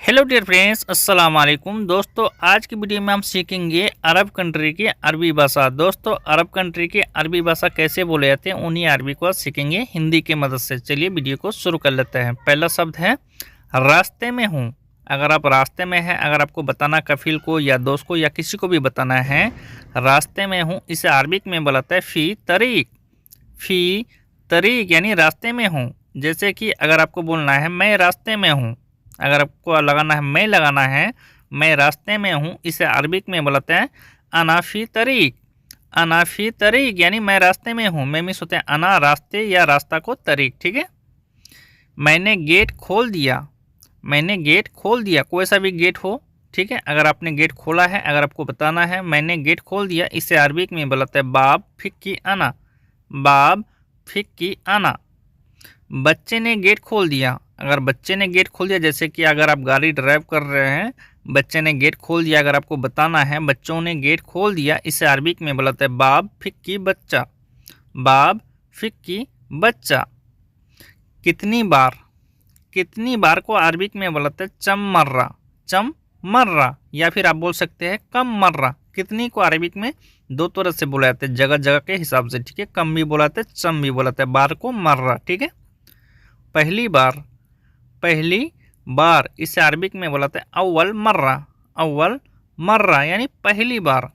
Hello dear friends, अस्सलाम वालेकुम। दोस्तों, आज की वीडियो में हम सीखेंगे अरब कंट्री की अरबी भाषा। दोस्तों, अरब कंट्री की अरबी भाषा कैसे बोले जाते हैं, उन्हीं अरबी को आज सीखेंगे हिंदी की मदद से। चलिए वीडियो को शुरू कर लेते हैं। पहला शब्द है रास्ते में हूँ। अगर आप रास्ते में हैं, अगर आपको बताना कफील को या दोस्त को या किसी को भी बताना है रास्ते में हूँ, इसे अरबिक में बोलाता है फ़ी तरीक। फ़ी तरीक यानी रास्ते में हूँ। जैसे कि अगर आपको बोलना है मैं रास्ते में हूँ, अगर आपको लगाना है मैं लगाना है मैं रास्ते में हूँ, इसे अरबिक में बोलते हैं अनाफ़ी तरीक। अनाफ़ी तरीक यानी मैं रास्ते में हूँ। मैं मिस होते हैं अना रास्ते या रास्ता को तरीक। ठीक है। मैंने गेट खोल दिया। मैंने गेट खोल दिया, कोई सा भी गेट हो। ठीक है। अगर आपने गेट खोला है, अगर आपको बताना है मैंने गेट खोल दिया, इसे अरबिक में बोलते हैं बाब फिक्की अना। बाब फिक्की अना। बच्चे ने गेट खोल दिया। अगर बच्चे ने गेट खोल दिया, जैसे कि अगर आप गाड़ी ड्राइव कर रहे हैं, बच्चे ने गेट खोल दिया, अगर आपको बताना है बच्चों ने गेट खोल दिया, इसे अरबिक में बोलते हैं बाब फिक्की बच्चा। बाब फिक्की बच्चा। कितनी बार। कितनी बार को अरबिक में बोलते हैं चम मर्रा। चम मर्रा। या फिर आप बोल सकते हैं कम मर्रा। कितनी को अरबिक में दो तरह से बोला जाता है, जगह जगह के हिसाब से। ठीक है। कम भी बोलाते हैं, चम भी बोलाते हैं, बार को मर्रा। ठीक है। पहली बार। पहली बार इसे अरबिक में बोलाते हैं अव्वल मर्रा। अव्वल मर्रा यानी पहली बार।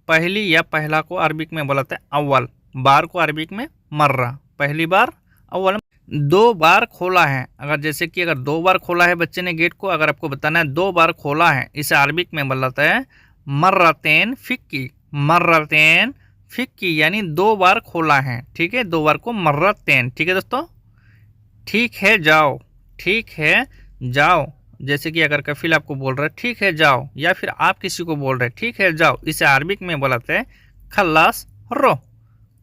पहली या पहला को अरबिक में बोलाते हैं अव्वल, बार को अरबिक में मर्रा। पहली बार अव्वल। दो बार खोला है। अगर जैसे कि अगर दो बार खोला है बच्चे ने गेट को, अगर आपको बताना है दो बार खोला है, इसे अरबिक में बोलाता है मर्रतेन फिक्की। मर्रतेन फिक्की यानी दो बार खोला है। ठीक है। दो बार को मर्रतेन। ठीक है दोस्तों। ठीक है जाओ। ठीक है जाओ। जैसे कि अगर कफील आपको बोल रहा है ठीक है जाओ, या फिर आप किसी को बोल रहे हैं ठीक है जाओ, इसे अरबिक में बोलाते हैं खल्लास रो।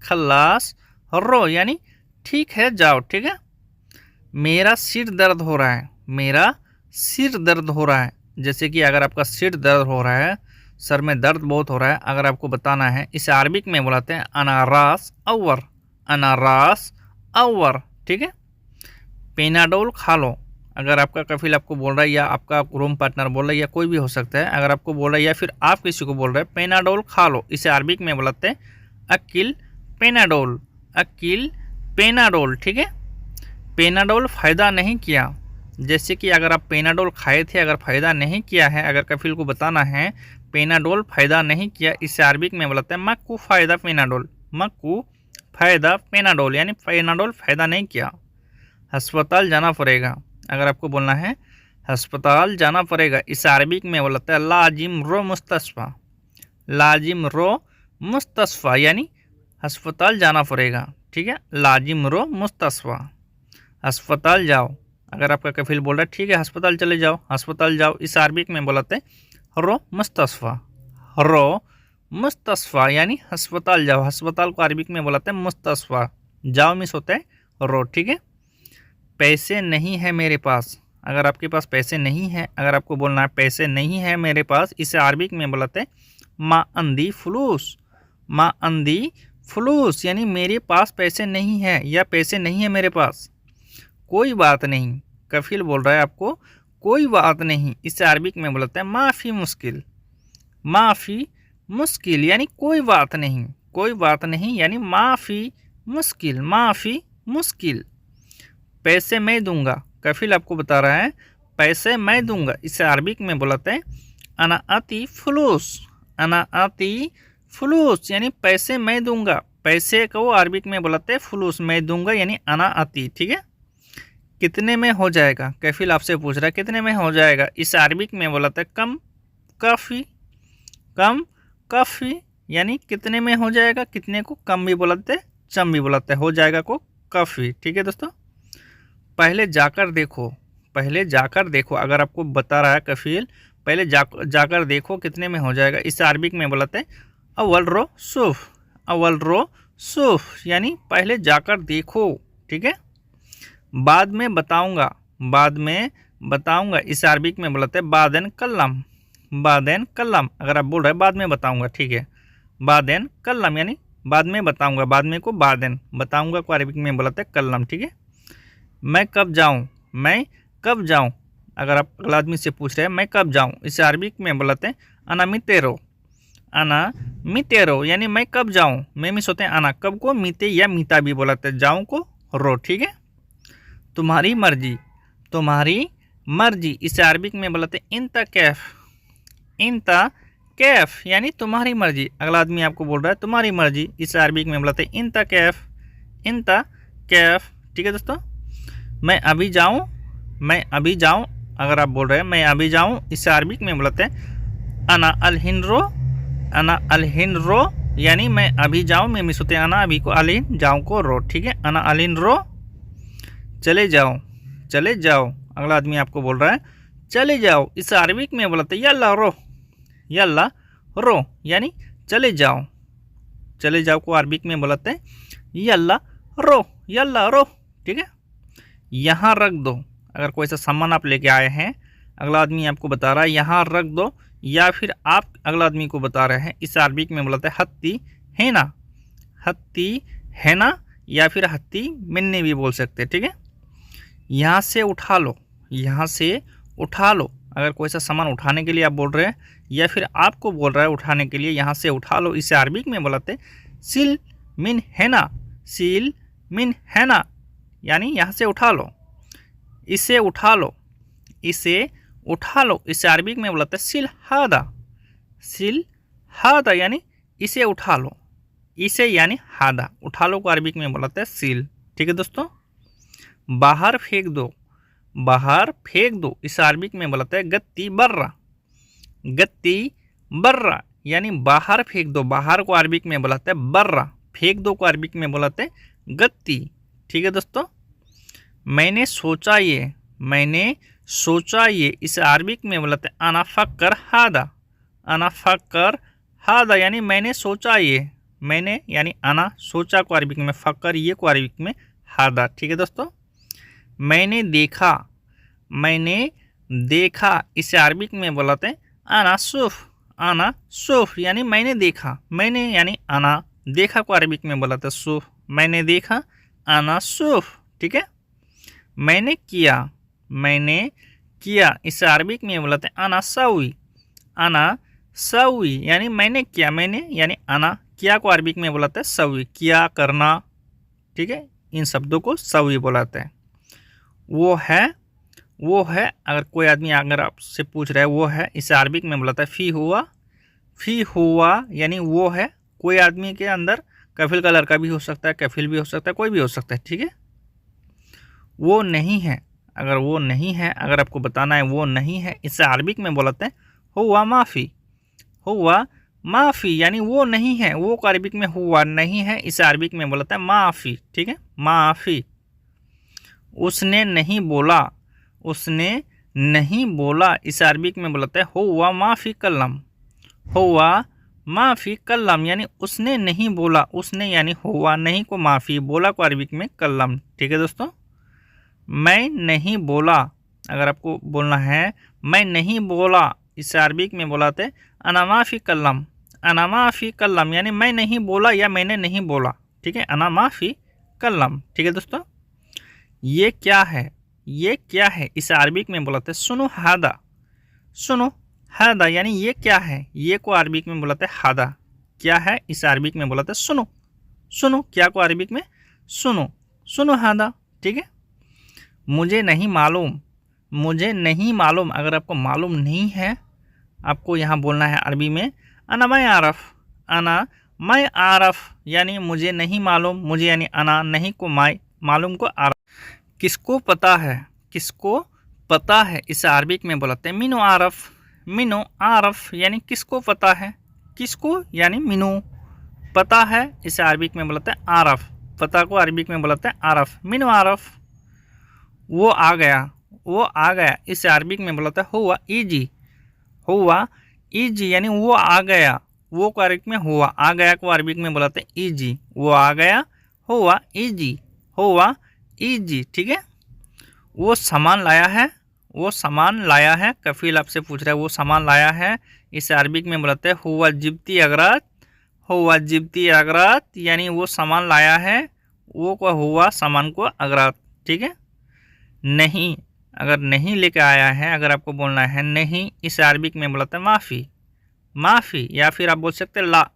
खल्लास रो यानी ठीक है जाओ। ठीक है। मेरा सिर दर्द हो रहा है। मेरा सिर दर्द हो रहा है। जैसे कि अगर आपका सिर दर्द हो रहा है, सर में दर्द बहुत हो रहा है, अगर आपको बताना है, इसे अरबिक में बुलाते हैं अनारास अव्वर। अनारास अव्वर। ठीक है। पेनाडोल खा लो। अगर आपका कफील आपको बोल रहा है या आपका रूम पार्टनर बोल रहा है या कोई भी हो सकता है, अगर आपको बोल रहा है या फिर आप किसी को बोल रहे हैं पेनाडोल खा लो, इसे अरबिक में बोलते हैं अकिल पेनाडोल। अकिल पेनाडोल। ठीक है। पेनाडोल फ़ायदा नहीं किया। जैसे कि अगर आप पेनाडोल खाए थे, अगर फ़ायदा नहीं किया है, अगर कफील को बताना है पेनाडोल फ़ायदा नहीं किया, इसे अरबिक में बोलते हैं मक्कू फ़ायदा पेनाडोल। मक्कू फ़ायदा पेनाडोल यानी पेनाडोल फ़ायदा नहीं किया। अस्पताल जाना पड़ेगा। अगर आपको बोलना है अस्पताल जाना पड़ेगा, इस अरबिक में बोलता है लाजिम रो मुस्तशफ़ा। लाजिम रो मुस्तशफ़ा यानी अस्पताल जाना पड़ेगा। ठीक है। लाजिम रो मुस्तशफ़ा। अस्पताल जाओ। अगर आपका कफील बोल रहा है ठीक है अस्पताल चले जाओ, अस्पताल जाओ, इस अरबिक में बोलते हैं रो मुस्तशफ़ा। रो मुस्तशफ़ा यानी अस्पताल जाओ। अस्पताल को अरबिक में बोलते हैं मुस्तशफ़ा। जाओ मिस होता है रो। ठीक है। पैसे नहीं है मेरे पास। अगर आपके पास पैसे नहीं है, अगर आपको बोलना है पैसे नहीं है मेरे पास, इसे अरबिक में बोलते हैं मा अंदी फलूस। मा अंदी फलूस यानी मेरे पास पैसे नहीं है या पैसे नहीं है मेरे पास। कोई बात नहीं। कफील बोल रहा है आपको कोई बात नहीं, इसे अरबिक में बोलते हैं माफ़ी मुश्किल। माफ़ी मुश्किल यानी कोई बात नहीं। कोई बात नहीं यानी माफ़ी मुश्किल। माफ़ी मुश्किल। पैसे मैं दूंगा। कफील आपको बता रहा है पैसे मैं दूंगा, इसे अरबिक में बोलते हैं अना आती फलूस। अना आती फलूस यानी पैसे मैं दूंगा। पैसे को अरबिक में बोलते हैं फलूस, मैं दूंगा यानी अना आती। ठीक है। कितने में हो जाएगा। कफील आपसे पूछ रहा है कितने में हो जाएगा, इसे अरबिक में बोलते हैं कम काफ़ी। कम काफ़ी यानी कितने में हो जाएगा। कितने को कम भी बोलते हैं, चम भी बोलते हैं, हो जाएगा को काफ़ी। ठीक है दोस्तों। पहले जाकर देखो। पहले जाकर देखो। अगर आपको बता रहा है कफील पहले जाकर देखो कितने में हो जाएगा, इसे अरबिक में बोलते हैं अव्वल रो सूफ। अव्वल रो सूफ यानी पहले जाकर देखो। ठीक है। बाद में बताऊंगा। बाद में बताऊंगा, इसे अरबिक में बोलते हैं बादेन कल्लम। बादेन कल्लम। अगर आप बोल रहे हैं बाद में बताऊंगा, ठीक है, बादेन कल्लम यानी बाद में बताऊंगा। बाद में को बादेन, बताऊंगा को अरबिक में बोलते हैं कल्लम। ठीक है। मैं कब जाऊं। मैं कब जाऊं अगर आप अगला आदमी से पूछ रहे हैं मैं कब जाऊँ, इसे अरबिक में बोलते हैं अना मितेरो। अना मितेरो यानी मैं कब जाऊँ। मैं मिस होते हैं अना, कब को मीते या मीता भी बोलाते हैं, जाऊँ को रो। ठीक है। तुम्हारी मर्जी, तुम्हारी मर्जी इसे अरबिक में बोलते हैं इंता कैफ। इंता कैफ यानी तुम्हारी मर्जी। अगला आदमी आपको बोल रहा है तुम्हारी मर्जी, इसे अरबिक में बोलते हैं इंता कैफ। इंता कैफ। ठीक है दोस्तों। मैं अभी जाऊँ, मैं अभी जाऊँ, अगर आप बोल रहे हैं मैं अभी जाऊँ, इसे अरबिक में बोलते हैं अना अलहिनरो। अना अलहिनरो यानी मैं अभी जाऊँ, मैं मिस होते हैं अना, अभी को अलिन, जाऊँ को रो। ठीक है। अना अलिनरो। चले जाओ, चले जाओ। अगला आदमी आपको बोल रहा है चले जाओ, इसे अरबिक में बोलते हैं यल्ला रो। यल्ला रो यानी चले जाओ। चले जाओ को अरबिक में बोलते हैं यल्ला रो। यल्ला रो। ठीक है। यहाँ रख दो, अगर कोई सा सामान आप लेके आए हैं, अगला आदमी आपको बता रहा है यहाँ रख दो, या फिर आप अगला आदमी को बता रहे हैं, इस अरबिक में बोलते हैं हत्ती है ना। हत्ती है ना, या फिर हत्ती मिन्ने भी बोल सकते हैं। ठीक है। यहाँ से उठा लो, यहाँ से उठा लो, अगर कोई सा सामान उठाने के लिए आप बोल रहे हैं, या फिर आपको बोल रहा है उठाने के लिए, यहाँ से उठा लो, इसे अरबिक में बोलते हैं सिल मिन है ना। सिल मिन है ना यानी यहाँ से उठा लो, इसे उठा लो, इसे उठा लो, इसे अरबिक में बोलते हैं सिल हादा। सिल हादा यानी इसे उठा लो, इसे यानी हादा, उठा लो को अरबिक में बोलते हैं सिल। ठीक है दोस्तों। बाहर फेंक दो, बाहर फेंक दो, इसे अरबिक में बोलते हैं गत्ती बर्रा। गत्ती बर्रा यानी बाहर फेंक दो, बाहर को अरबिक में बोलते हैं बर्रा, फेंक दो को अरबिक में बोलते हैं गत्ती। ठीक है दोस्तों। मैंने सोचा ये, मैंने सोचा ये, इसे अरबिक में बोलते हैं अना फक्कर हादा। अना फक्कर हादा यानी मैंने सोचा ये, मैंने यानी अना, सोचा को अरबिक में फक्कर, ये को अरबिक में हादा। ठीक है दोस्तों। मैंने देखा, मैंने देखा, इसे अरबिक में बोलते हैं अना सूफ। अना सूफ यानी मैंने देखा, मैंने यानी अना, देखा को अरबिक में बोलते हैं सूफ। मैंने देखा अना सूफ। ठीक है। मैंने किया, मैंने किया, इसे अरबिक में बोलते हैं अना सवी। अना सवी यानी मैंने किया, मैंने यानी अना, किया को अरबिक में बोलते हैं सवी, किया करना। ठीक है। इन शब्दों को सवी बोलाते हैं। वो है, वो है, अगर कोई आदमी अगर आपसे पूछ रहा है वो है, इसे अरबिक में बोलता है फ़ी हुआ। फ़ी हुआ यानी वो है। कोई आदमी के अंदर कफिल का लड़का भी हो सकता है, कफिल भी हो सकता है, कोई भी हो सकता है। ठीक है। वो नहीं है, अगर वो नहीं है, अगर आपको बताना है वो नहीं है, इसे अरबिक में बोलते हैं हुआ माफ़ी। हुआ माफ़ी यानी वो नहीं है, वो को अरबिक में हुआ नहीं है, इसे अरबिक में बोलते हैं माफ़ी। ठीक है। माफ़ी। उसने नहीं बोला, उसने नहीं बोला, इसे अरबिक में बोलते हैं हुआ माफ़ी कल्लम। हुआ माफ़ी कल्लम यानी उसने नहीं बोला, उसने यानी हुआ, नहीं को माफ़ी, बोला को अरबिक में कल्लम। ठीक है दोस्तों। मैं नहीं बोला, अगर आपको बोलना है मैं नहीं बोला, इसे अरबिक में बोलाते अना माफ़ी कल्लम। अना माफ़ी कल्लम यानी मैं नहीं बोला या मैंने नहीं बोला। ठीक है। अना माफ़ी कल्लम। ठीक है दोस्तों। ये क्या है, ये क्या है, इसे अरबिक में बोलाते सुनो हादा। सुनो हादा यानी ये क्या है, ये को अरबिक में बोलाते हादा, क्या है, इसे अरबिक में बोलाते सुनो। सुनो क्या को अरबिक में सुनो, सुनो हादा। ठीक है। मुझे नहीं मालूम, मुझे नहीं मालूम, अगर आपको मालूम नहीं है, आपको यहाँ बोलना है अरबी में अना मैं आरफ। अना मैं आरफ यानी मुझे नहीं मालूम, मुझे यानी अना, नहीं को माय, मालूम को आरफ। किसको पता है, किसको पता है, इसे अरबिक में बोलते हैं मिनो आरफ। मिनो आरफ यानी किसको पता है, किसको यानी मिनो, पता है, इसे अरबिक में बोलते हैं आरफ। पता को अरबिक में बोलते हैं आरफ, मिनो आरफ। वो आ गया, वो आ गया, इसे अरबिक में बोलते हैं हुआ ईजी। हुआ ईजी यानी वो आ गया, वो को अरबिक में हुआ, आ गया को अरबिक में बोलते हैं ईजी। वो आ गया, हुआ ईजी, हुआ ईजी। ठीक है। वो सामान लाया है, वो सामान लाया है, कफील आपसे पूछ रहा है वो सामान लाया है, इसे अरबिक में बोलते हैं हुआ जिब्ती अगरात। हुआ जिब्ती अगरात यानी वो सामान लाया है, वो को हुआ सामान को अगरात। ठीक है। नहीं, अगर नहीं लेके आया है, अगर आपको बोलना है नहीं, इस अरबिक में बोलते हैं माफ़ी, माफ़ी, या फिर आप बोल सकते हैं ला,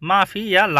माफ़ी या ला।